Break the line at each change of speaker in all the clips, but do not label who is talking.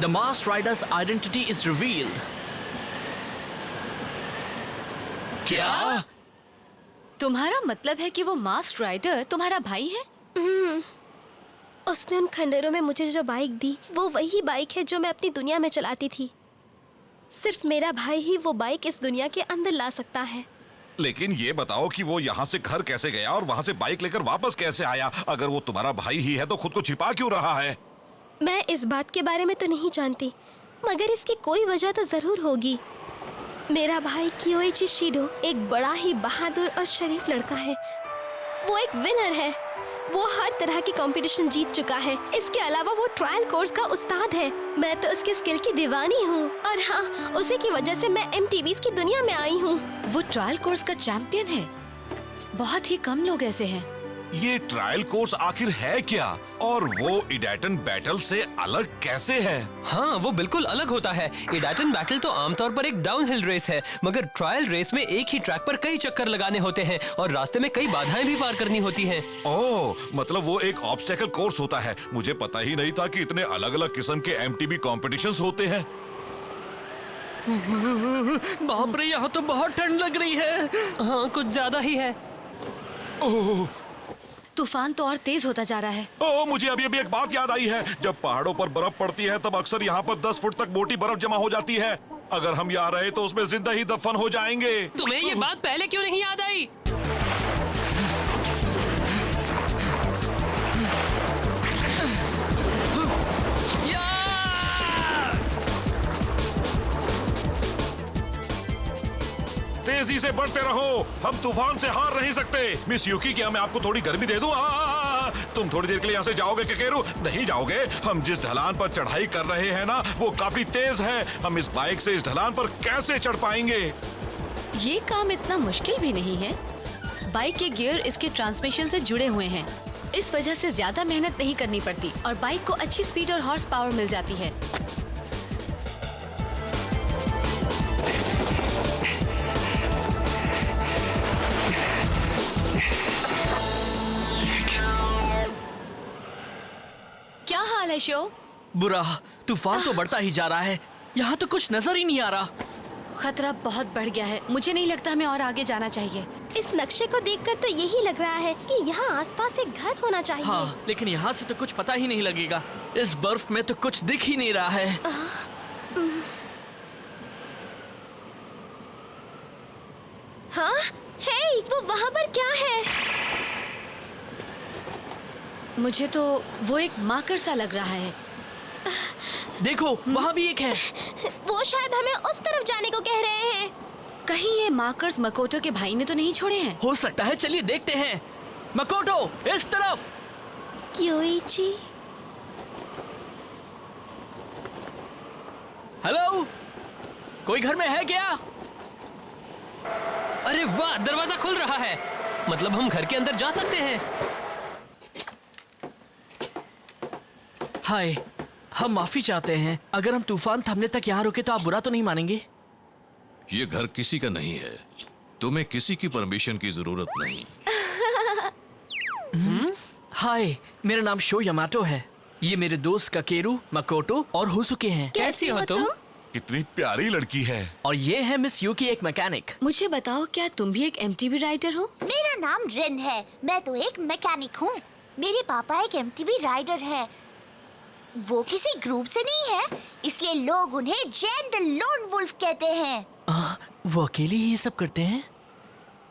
The masked rider's identity is revealed.
क्या?
तुम्हारा मतलब है कि वो मास्क राइडर तुम्हारा भाई है?
उसने उन खंडरों में मुझे जो बाइक दी वो वही बाइक है जो मैं अपनी दुनिया में चलाती थी। सिर्फ मेरा भाई ही वो बाइक इस दुनिया के अंदर ला सकता है।
लेकिन ये बताओ कि वो यहाँ से घर कैसे गया और वहाँ से बाइक लेकर वापस कैसे आया? अगर वो तुम्हारा भाई ही है तो खुद को छिपा क्यों रहा है?
मैं इस बात के बारे में तो नहीं जानती, मगर इसकी कोई वजह तो जरूर होगी। मेरा भाई कियोइची शिडो एक बड़ा ही बहादुर और शरीफ लड़का है। वो एक विनर है। वो हर तरह की कंपटीशन जीत चुका है। इसके अलावा वो ट्रायल कोर्स का उस्ताद है। मैं तो उसके स्किल की दीवानी हूँ और हाँ, उसी की वजह से मैं MTVs की दुनिया में आई हूँ।
वो ट्रायल कोर्स का चैंपियन है। बहुत ही कम लोग ऐसे हैं।
ये ट्रायल कोर्स आखिर है क्या? और वो इडाटन बैटल से अलग कैसे है?
हाँ, वो बिल्कुल अलग होता है। इडाटन बैटल तो आमतौर पर एक डाउनहिल रेस है, मगर ट्रायल रेस में एक ही ट्रैक पर कई चक्कर लगाने होते हैं और रास्ते में कई बाधाएं भी पार करनी होती हैं।
ओह, मतलब वो एक ऑब्स्टेकल कोर्स होता है। मुझे पता ही नहीं था कि इतने अलग अलग किस्म के MTV कॉम्पिटिशन्स होते हैं।
बाप रे, यहाँ तो बहुत ठंड लग रही है।
हाँ, कुछ ज्यादा ही है।
ओह,
तूफान तो और तेज होता जा रहा है।
ओह, मुझे अभी अभी एक बात याद आई है। जब पहाड़ों पर बर्फ पड़ती है तब अक्सर यहाँ पर 10 फुट तक मोटी बर्फ जमा हो जाती है। अगर हम यहाँ रहे तो उसमें जिंदा ही दफन हो जाएंगे।
तुम्हें ये बात पहले क्यों नहीं याद आई?
तेजी से बढ़ते रहो, हम तूफान से हार नहीं सकते। मिस युकी, क्या मैं आपको थोड़ी गर्मी दे दूं? तुम थोड़ी देर के लिए यहाँ से जाओगे केकेरू? नहीं जाओगे। हम जिस ढलान पर चढ़ाई कर रहे हैं ना, वो काफी तेज है। हम इस बाइक से इस ढलान पर कैसे चढ़ पाएंगे?
ये काम इतना मुश्किल भी नहीं है। बाइक के गियर इसके ट्रांसमिशन से जुड़े हुए हैं। इस वजह से ज्यादा मेहनत नहीं करनी पड़ती और बाइक को अच्छी स्पीड और हॉर्स पावर मिल जाती है। क्या हाल है शो?
बुरा, तूफान तो बढ़ता ही जा रहा है। यहाँ तो कुछ नजर ही नहीं आ रहा।
खतरा बहुत बढ़ गया है। मुझे नहीं लगता हमें और आगे जाना चाहिए।
इस नक्शे को देखकर तो यही लग रहा है कि यहाँ आसपास एक घर होना चाहिए।
हाँ, लेकिन यहाँ से तो कुछ पता ही नहीं लगेगा। इस बर्फ में तो कुछ दिख ही नहीं रहा है।
हाँ, हे, वो वहाँ पर क्या है?
मुझे तो वो एक मार्कर सा लग रहा है।
देखो, वहाँ भी एक है।
वो शायद हमें उस तरफ जाने को कह रहे हैं।
कहीं ये मार्कर्स मकोटो के भाई ने तो नहीं छोड़े हैं?
हो सकता है, चलिए देखते हैं। मकोटो, इस तरफ।
कियोइची।
हेलो, कोई घर में है क्या?
अरे वाह, दरवाजा खुल रहा है। मतलब हम घर के अंदर जा सकते हैं।
हाय, हम माफी चाहते हैं। अगर हम तूफान थमने तक यहाँ रुके तो आप बुरा तो नहीं मानेंगे?
ये घर किसी का नहीं है। तुम्हें किसी की परमिशन की जरूरत नहीं।
हाय, मेरा नाम शो यामाटो है। ये मेरे दोस्त काकेरू, मकोटो और होसुके हैं।
कैसी हो तुम?
कितनी प्यारी लड़की है।
और ये है मिस युकी, एक मैकेनिक।
मुझे बताओ, क्या तुम भी एक MTV राइडर हो?
मेरा नाम रिन है। मैं तो एक मैकेनिक हूँ। मेरे पापा एक MTV राइडर है। वो किसी ग्रुप से नहीं है, इसलिए लोग उन्हें जेंटल लोन वुल्फ कहते हैं।
वो अकेले ही ये सब करते हैं?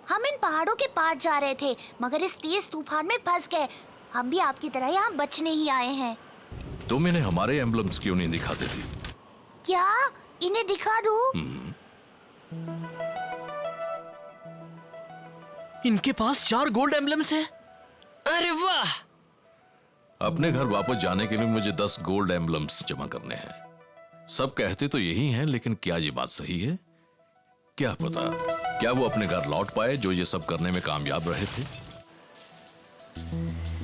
हम इन पहाड़ों के पार जा रहे थे, मगर इस तेज तूफान में फंस गए। हम भी आपकी तरह यहाँ बचने ही आए हैं।
तुम इन्हें हमारे एम्बलम्स क्यों नहीं दिखाते थे?
क्या इन्हें दिखा दूँ?
इनके पास 4 गोल्ड एम्बलम्स हैं।
अरे वाह!
अपने घर वापस जाने के लिए मुझे 10 गोल्ड एम्बलम्स जमा करने हैं। सब कहते तो यही हैं, लेकिन क्या ये बात सही है? क्या पता, क्या वो अपने घर लौट पाए जो ये सब करने में कामयाब रहे थे।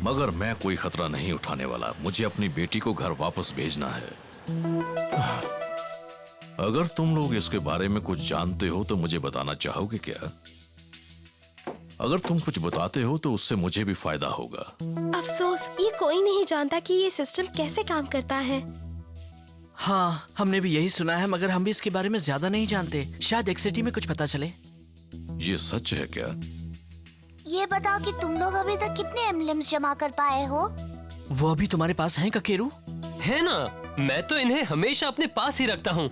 मगर मैं कोई खतरा नहीं उठाने वाला। मुझे अपनी बेटी को घर वापस भेजना है। अगर तुम लोग इसके बारे में कुछ जानते हो तो मुझे बताना चाहोगे क्या? अगर तुम कुछ बताते हो तो उससे मुझे भी फायदा होगा।
अफसोस, ये कोई नहीं जानता कि ये सिस्टम कैसे काम करता है।
हाँ, हमने भी यही सुना है, मगर हम भी इसके बारे में ज्यादा नहीं जानते। शायद एक्सिटी में कुछ पता चले।
ये सच है क्या?
ये बताओ कि तुम लोग अभी तक कितने एम्बलम्स जमा कर पाए हो?
वो अभी तुम्हारे पास हैं ककेरू?
है ना, मैं तो इन्हें हमेशा अपने पास ही रखता हूँ।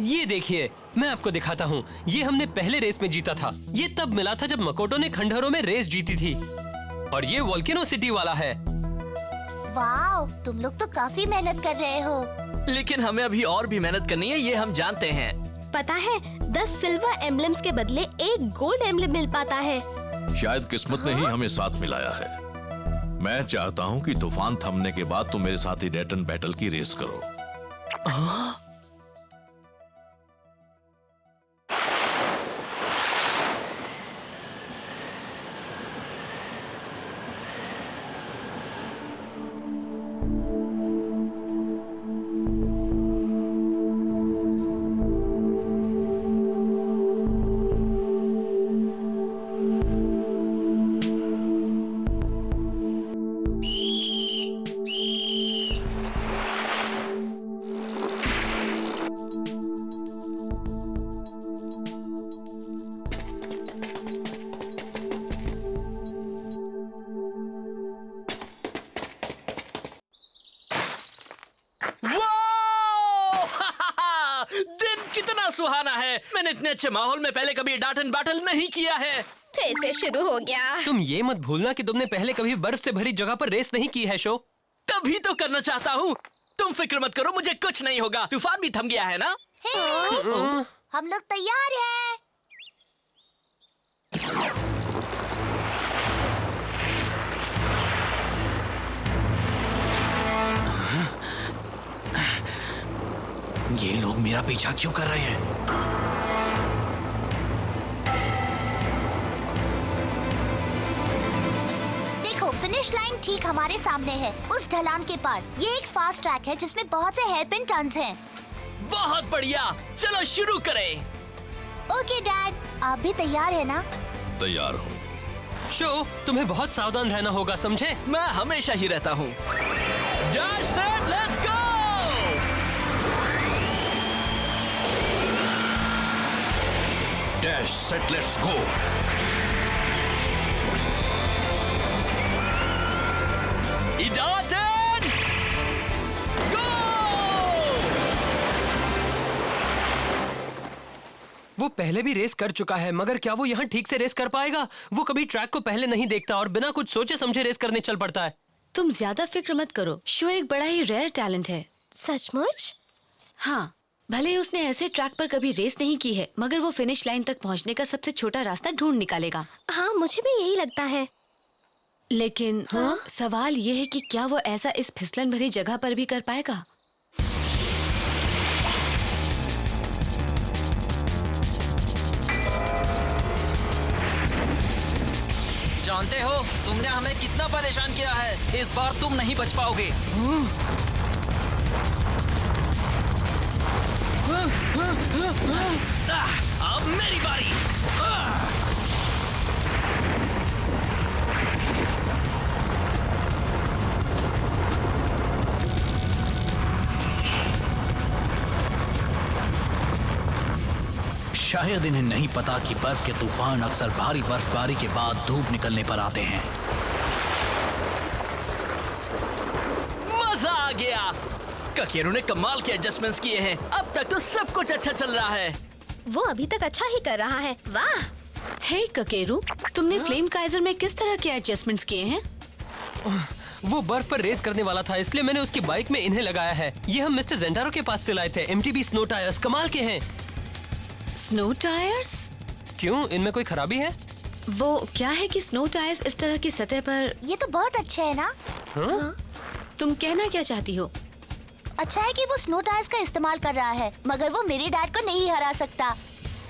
ये देखिए, मैं आपको दिखाता हूँ। ये हमने पहले रेस में जीता था। ये तब मिला था जब मकोटो ने खंडहरों में रेस जीती थी। और ये वोल्केनो सिटी वाला है।
वाओ, तुम लोग तो काफी मेहनत कर रहे हो।
लेकिन हमें अभी और भी मेहनत करनी है, ये हम जानते हैं।
पता है 10 सिल्वर एम्बलम्स के बदले 1 गोल्ड एम्बलम मिल पाता है।
शायद किस्मत ने ही हमें साथ मिलाया है। मैं चाहता हूँ कि तूफान थमने के बाद तुम मेरे साथ ही डैटन बैटल की रेस करो।
दिन कितना सुहाना है। मैंने इतने अच्छे माहौल में पहले कभी डाटन बैटल नहीं किया है।
फिर से शुरू हो गया।
तुम ये मत भूलना कि तुमने पहले कभी बर्फ से भरी जगह पर रेस नहीं की है शो।
तभी तो करना चाहता हूँ। तुम फिक्र मत करो, मुझे कुछ नहीं होगा। तूफान भी थम गया है ना?
हम लोग तैयार हैं।
ये लोग मेरा पीछा क्यों कर रहे हैं?
देखो, फिनिश लाइन ठीक हमारे सामने है, उस ढलान के पार। ये एक फास्ट ट्रैक है जिसमें बहुत से हेयरपिन टर्न्स हैं।
बहुत बढ़िया, चलो शुरू करें।
ओके डैड, आप भी तैयार है ना?
तैयार हूँ।
शो, तुम्हें बहुत सावधान रहना होगा, समझे?
मैं हमेशा ही रहता हूँ। Dash set, let's go!
Dash set let's go.
डाटन गो!
वो पहले भी रेस कर चुका है, मगर क्या वो यहाँ ठीक से रेस कर पाएगा? वो कभी ट्रैक को पहले नहीं देखता और बिना कुछ सोचे समझे रेस करने चल पड़ता है।
तुम ज्यादा फिक्र मत करो। शो एक बड़ा ही रेयर टैलेंट है।
सचमुच?
हाँ, भले ही उसने ऐसे ट्रैक पर कभी रेस नहीं की है, मगर वो फिनिश लाइन तक पहुंचने का सबसे छोटा रास्ता ढूंढ निकालेगा।
हाँ, मुझे भी यही लगता है।
लेकिन सवाल ये है कि क्या वो ऐसा इस फिसलन भरी जगह पर भी कर पाएगा?
जानते हो, तुमने हमें कितना परेशान किया है। इस बार तुम नहीं बच पाओगे। अब मेरी बारी।
शायद इन्हें नहीं पता कि बर्फ के तूफान अक्सर भारी बर्फबारी के बाद धूप निकलने पर आते हैं।
मजा आ गया। ककेरू ने कमाल के एडजस्टमेंट्स किए हैं। अब तक तो सब कुछ अच्छा चल रहा है।
वो अभी तक अच्छा ही कर रहा है। वाह!
हे ककेरू, तुमने फ्लेम काइजर में किस तरह के एडजस्टमेंट्स किए हैं?
वो बर्फ पर रेस करने वाला था, इसलिए मैंने उसकी बाइक में इन्हें लगाया है। ये हम मिस्टर जेंटारो के पास से लाए थे। MTB स्नो टायर्स कमाल के हैं।
Snow tyres?
क्यों, इनमें कोई खराबी है?
वो क्या है कि स्नो टायर्स इस तरह की सतह पर।
ये तो बहुत अच्छा है ना?
तुम कहना क्या चाहती हो?
अच्छा है कि वो स्नो टायर्स का इस्तेमाल कर रहा है, मगर वो मेरे डैड को नहीं हरा सकता,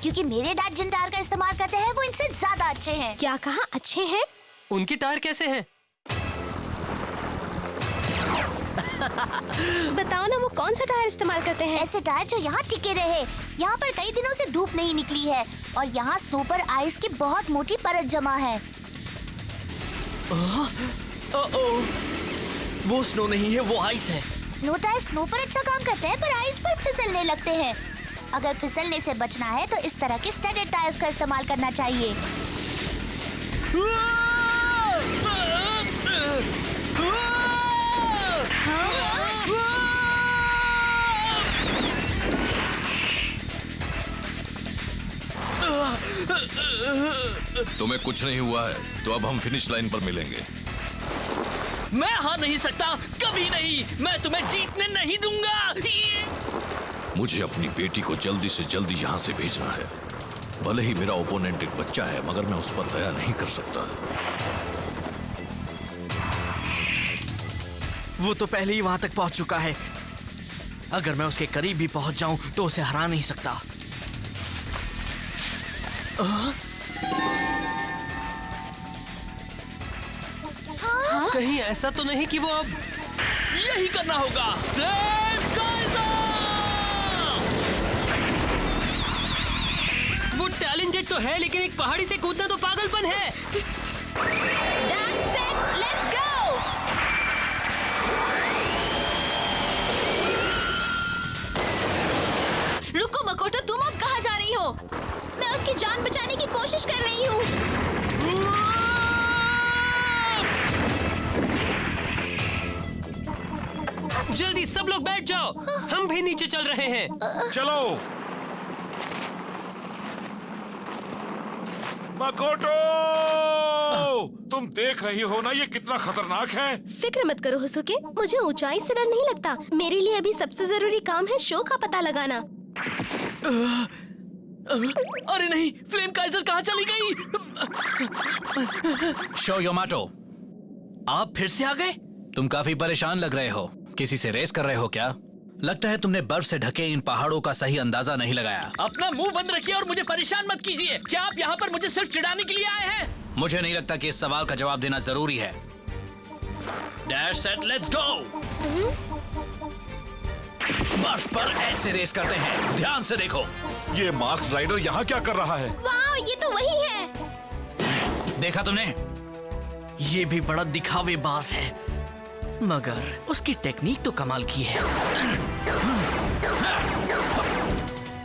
क्योंकि मेरे डैड जिन टायर का इस्तेमाल करते हैं वो इनसे ज्यादा अच्छे हैं।
क्या कहा? अच्छे हैं?
उनके टायर कैसे हैं?
बताओ ना, वो कौन सा टायर इस्तेमाल करते हैं?
ऐसे टायर जो यहाँ टिके रहे। यहाँ पर कई दिनों से धूप नहीं निकली है और यहाँ स्नो पर आइस की बहुत मोटी परत जमा है।
वो स्नो नहीं है, वो आइस है।
स्नो टायर स्नो पर अच्छा काम करते हैं पर आइस पर फिसलने लगते हैं। अगर फिसलने से बचना है तो इस तरह के स्टडेड टायर्स का इस्तेमाल करना चाहिए।
तुम्हें कुछ नहीं हुआ है तो अब हम फिनिश लाइन पर मिलेंगे।
मैं हार नहीं सकता, कभी नहीं। मैं तुम्हें जीतने नहीं दूंगा।
मुझे अपनी बेटी को जल्दी से जल्दी यहाँ से भेजना है। भले ही मेरा ओपोनेंट एक बच्चा है मगर मैं उस पर दया नहीं कर सकता।
वो तो पहले ही वहां तक पहुंच चुका है। अगर मैं उसके करीब भी पहुंच जाऊं तो उसे हरा नहीं सकता।
कहीं ऐसा तो नहीं कि वो अब
यही करना होगा। Flame Kaizer!
वो टैलेंटेड तो है लेकिन एक पहाड़ी से कूदना तो पागलपन है।
That's it, let's go! रुको मकोटो, तुम अब कहाँ जा रही हो? मैं उसकी जान बचाने की कोशिश कर रही हूँ।
जल्दी सब लोग बैठ जाओ, हम भी नीचे चल रहे हैं।
चलो मकोटो, तुम देख रही हो ना ये कितना खतरनाक है।
फिक्र मत करो हुसुके, मुझे ऊंचाई से डर नहीं लगता। मेरे लिए अभी सबसे जरूरी काम है शो का पता लगाना।
अरे नहीं, फ्लेम काइजर कहाँ चली गई?
शो योमाटो,
आप फिर से आ गए?
तुम काफी परेशान लग रहे हो। किसी से रेस कर रहे हो क्या? लगता है तुमने बर्फ से ढके इन पहाड़ों का सही अंदाजा नहीं लगाया।
अपना मुंह बंद रखिए और मुझे परेशान मत कीजिए। क्या आप यहाँ पर मुझे सिर्फ चिढ़ाने के लिए आए हैं?
मुझे नहीं लगता कि इस सवाल का जवाब देना जरूरी है। डैश सेट लेट्स गो। बर्फ पर ऐसे रेस करते हैं, ध्यान से देखो।
ये मास्क राइडर यहाँ क्या कर रहा है?
वाह, ये तो वही है।
देखा तुमने?
ये भी बड़ा दिखावेबाज है, मगर उसकी टेक्निक तो कमाल की है।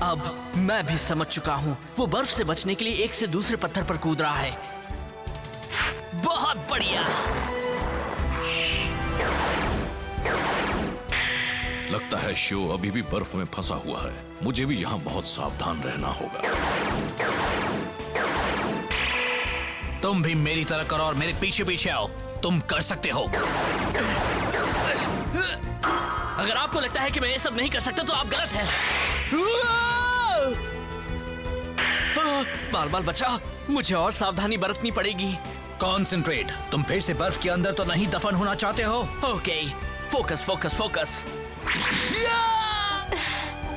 अब मैं भी समझ चुका हूँ। वो बर्फ से बचने के लिए एक से दूसरे पत्थर पर कूद रहा है। बहुत बढ़िया।
लगता है शो अभी भी बर्फ में फंसा हुआ है। मुझे भी यहाँ बहुत सावधान रहना होगा।
तुम भी मेरी तरह करो और मेरे पीछे पीछे आओ। तुम कर सकते हो।
अगर आपको लगता है कि मैं ये सब नहीं कर सकता तो आप गलत हैं। बाल बाल बचा, मुझे और सावधानी बरतनी पड़ेगी।
कॉन्सेंट्रेट। तुम फिर से बर्फ के अंदर तो नहीं दफन होना चाहते हो?
Okay, focus focus focus.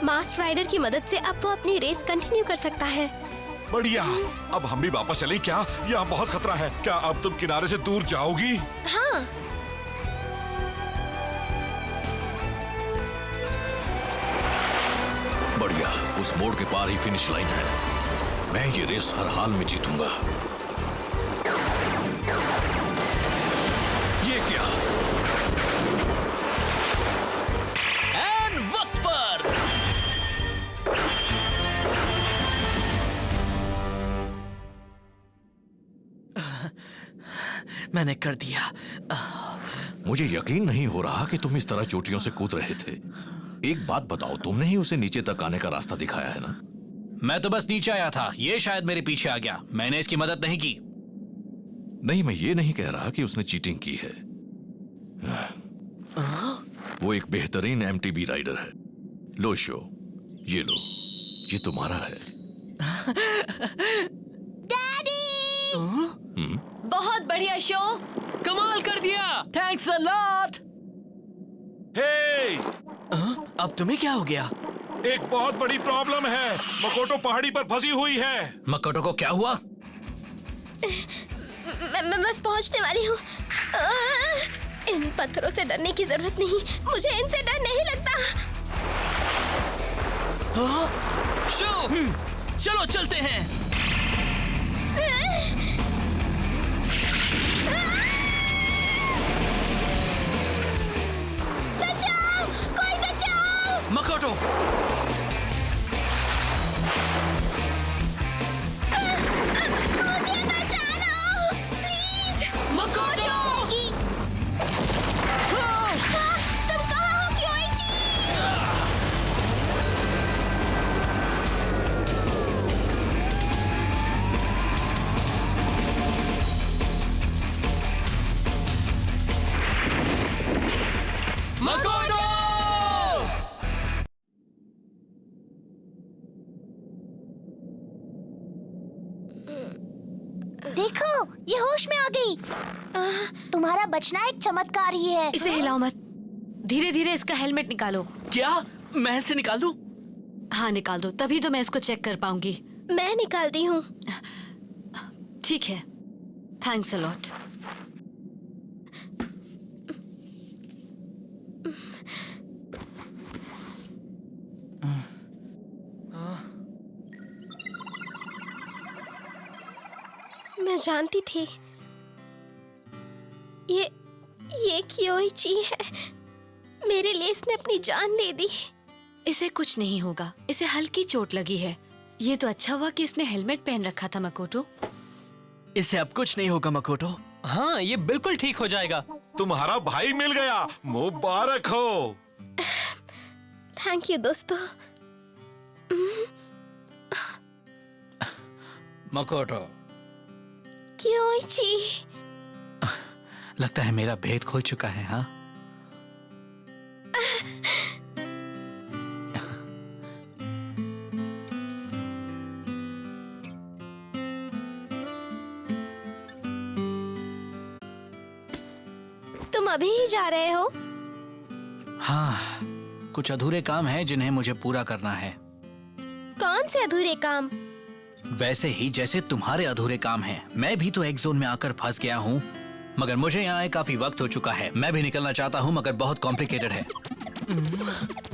Mask rider की मदद से अब वो अपनी रेस कंटिन्यू कर सकता है।
बढ़िया। अब हम भी वापस चलें क्या? यहाँ बहुत खतरा है। क्या अब तुम किनारे से दूर जाओगी?
हाँ।
बढ़िया, उस मोड़ के पार ही फिनिश लाइन है। मैं ये रेस हर हाल में जीतूंगा। ये क्या?
एंड वक्त पर। मैंने कर दिया।
मुझे यकीन नहीं हो रहा कि तुम इस तरह चोटियों से कूद रहे थे। एक बात बताओ, तुमने ही उसे नीचे तक आने का रास्ता दिखाया है ना?
मैं तो बस नीचे आया था, ये शायद मेरे पीछे आ गया। मैंने इसकी मदद नहीं की।
नहीं, मैं ये नहीं कह रहा कि उसने चीटिंग की है। वो एक बेहतरीन एमटीबी राइडर है। लो शो, ये लो, ये तुम्हारा है।
बहुत बढ़िया शो,
कमाल कर दिया।
Thanks a lot.
हे,
अब तुम्हें क्या हो गया?
एक बहुत बड़ी प्रॉब्लम है। मकोटो पहाड़ी पर फंसी हुई है।
मकोटो को क्या हुआ?
मैं बस पहुंचने वाली हूँ। इन पत्थरों से डरने की जरूरत नहीं। मुझे इनसे डर नहीं लगता।
शो, चलो चलते हैं।
बचाओ!
ये होश में आ गई। तुम्हारा बचना एक चमत्कार ही है।
इसे हिलाओ मत। धीरे धीरे इसका हेलमेट निकालो।
क्या मैं इसे निकाल दूं?
हाँ निकाल दो, तभी तो मैं इसको चेक कर पाऊंगी।
मैं निकालती हूँ।
ठीक है, थैंक्स अ लॉट।
मैं जानती थी ये कियोइची है। मेरे लिए इसने अपनी जान दे दी।
इसे कुछ नहीं होगा, इसे हल्की चोट लगी है। ये तो अच्छा हुआ कि इसने हेलमेट पहन रखा था मकोटो।
इसे अब कुछ नहीं होगा मकोटो।
हाँ, ये बिल्कुल ठीक हो जाएगा।
तुम्हारा भाई मिल गया, मुबारक हो।
थैंक यू दोस्तों।
मकोटो,
कियोइची।
लगता है मेरा भेद खुल चुका है। हाँ,
तुम अभी ही जा रहे हो?
हाँ, कुछ अधूरे काम हैं जिन्हें मुझे पूरा करना है।
कौन से अधूरे काम?
वैसे ही जैसे तुम्हारे अधूरे काम हैं। मैं भी तो एक जोन में आकर फंस गया हूँ, मगर मुझे यहाँ आए काफी वक्त हो चुका है। मैं भी निकलना चाहता हूँ, मगर बहुत कॉम्प्लिकेटेड है।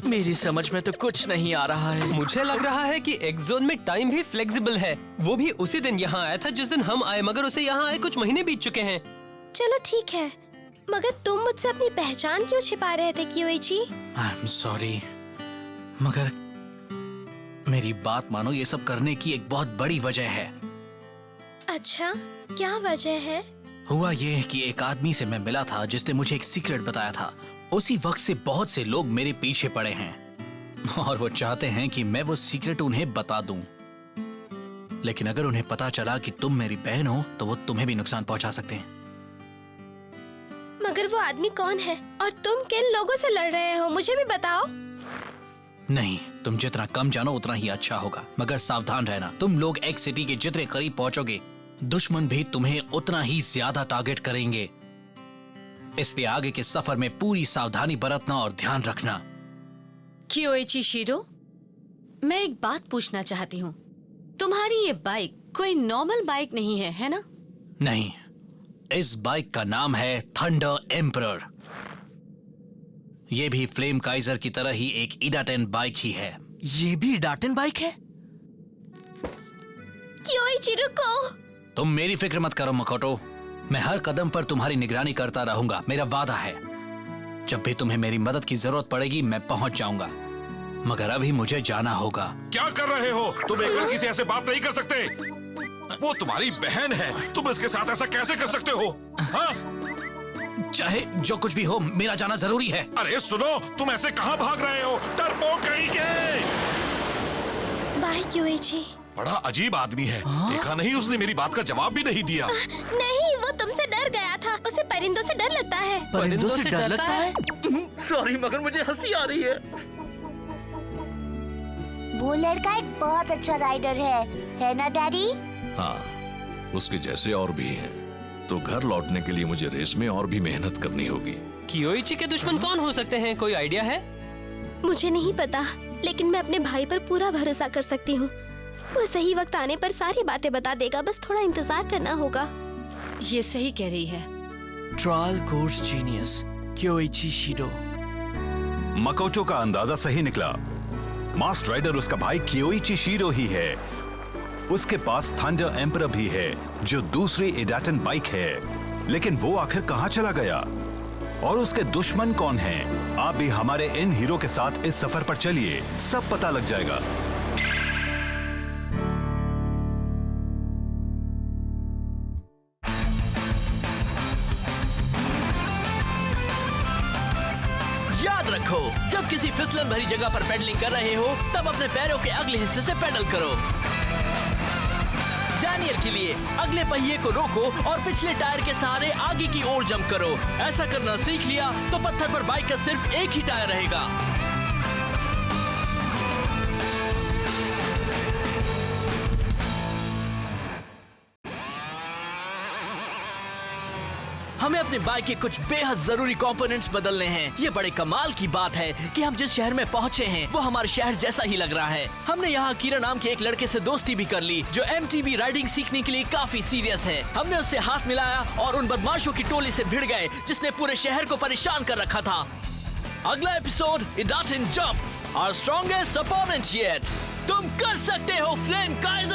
मेरी समझ में तो कुछ नहीं आ रहा है।
मुझे लग रहा है कि एक जोन में टाइम भी फ्लेक्सिबल है। वो भी उसी दिन यहाँ आया था जिस दिन हम आए, मगर उसे यहाँ आए कुछ महीने बीत चुके हैं।
चलो ठीक है, मगर तुम मुझसे अपनी पहचान क्यों छिपा रहे थे कियोइची?
आई एम सॉरी, मगर मेरी बात मानो, ये सब करने की एक बहुत बड़ी वजह है।
अच्छा, क्या वजह है?
हुआ ये कि एक आदमी से मैं मिला था जिसने मुझे एक सीक्रेट बताया था। उसी वक्त से बहुत से लोग मेरे पीछे पड़े हैं और वो चाहते हैं कि मैं वो सीक्रेट उन्हें बता दूं। लेकिन अगर उन्हें पता चला कि तुम मेरी बहन हो तो वो तुम्हें भी नुकसान पहुंचा सकते हैं।
मगर वो आदमी कौन है और तुम किन लोगों से लड़ रहे हो, मुझे भी बताओ।
नहीं, तुम जितना कम जानो उतना ही अच्छा होगा, मगर सावधान रहना। तुम लोग एक्स सिटी के जितने करीब पहुंचोगे, दुश्मन भी तुम्हें उतना ही ज्यादा टारगेट करेंगे। इसलिए आगे के सफर में पूरी सावधानी बरतना और ध्यान रखना।
कियोइची शीरो, मैं एक बात पूछना चाहती हूँ। तुम्हारी ये बाइक कोई नॉर्मल बाइक नहीं है, है ना?
नहीं, इस बाइक का नाम है थंडर एम्परर। ये भी फ्लेम काइजर की तरह ही एक इडाटेन बाइक ही है।
ये भी डाटन बाइक है?
कियोइची रुको।
तुम मेरी फिक्र मत करो मकोटो, मैं हर कदम पर तुम्हारी निगरानी करता रहूंगा, मेरा वादा है। जब भी तुम्हें मेरी मदद की जरूरत पड़ेगी मैं पहुंच जाऊंगा, मगर अभी मुझे जाना होगा।
क्या कर रहे हो? तुम एक लड़की से ऐसे बात नहीं कर सकते। वो तुम्हारी बहन है, तुम इसके साथ ऐसा कैसे कर सकते हो? हाँ?
चाहे जो कुछ भी हो, मेरा जाना जरूरी है।
अरे सुनो, तुम ऐसे कहाँ भाग रहे हो? डरपोक कहीं के।
बाय कियोइची।
बड़ा अजीब आदमी है। देखा नहीं, उसने मेरी बात का जवाब भी नहीं दिया।
नहीं, वो तुमसे डर गया था। उसे परिंदों से डर लगता है।
परिंदों से डर लगता है? सॉरी, मगर मुझे हंसी आ रही है।
वो लड़का एक बहुत अच्छा राइडर है ना डैडी?
हाँ, उसके जैसे और भी हैं। तो घर लौटने के लिए मुझे रेस में और भी मेहनत करनी होगी।
कियोइची के दुश्मन कौन हो सकते हैं? कोई आइडिया है?
मुझे नहीं पता, लेकिन मैं अपने भाई पर पूरा भरोसा कर सकती हूँ। वो सही वक्त आने पर सारी बातें बता देगा, बस थोड़ा इंतजार करना होगा।
ये सही कह रही है।
Trial course genius Kiyoichi Shido.
Makoto का अंदाजा सही निकला। मास्ट राइडर उसका भाई कियोइची शीरो ही है। उसके पास थंडर एम्परर भी है, जो दूसरी इडाटन बाइक है। लेकिन वो आखिर कहां चला गया और उसके दुश्मन कौन हैं? आप भी हमारे इन हीरो के साथ इस सफर पर चलिए, सब पता लग जाएगा।
याद रखो, जब किसी फिसलन भरी जगह पर पेडलिंग कर रहे हो, तब अपने पैरों के अगले हिस्से से पेडल करो। डैनियल के लिए अगले पहिए को रोको और पिछले टायर के सहारे आगे की ओर जंप करो। ऐसा करना सीख लिया तो पत्थर पर बाइक का सिर्फ एक ही टायर रहेगा। हमें अपने बाइक के कुछ बेहद जरूरी कंपोनेंट्स बदलने हैं। ये बड़े कमाल की बात है कि हम जिस शहर में पहुंचे हैं वो हमारे शहर जैसा ही लग रहा है। हमने यहाँ कीरा नाम के एक लड़के से दोस्ती भी कर ली जो MTB राइडिंग सीखने के लिए काफी सीरियस है। हमने उससे हाथ मिलाया और उन बदमाशों की टोली से भिड़ गए जिसने पूरे शहर को परेशान कर रखा था। अगला episode Idaten jump, our strongest opponent yet। तुम कर सकते हो फ्लेम काइजर।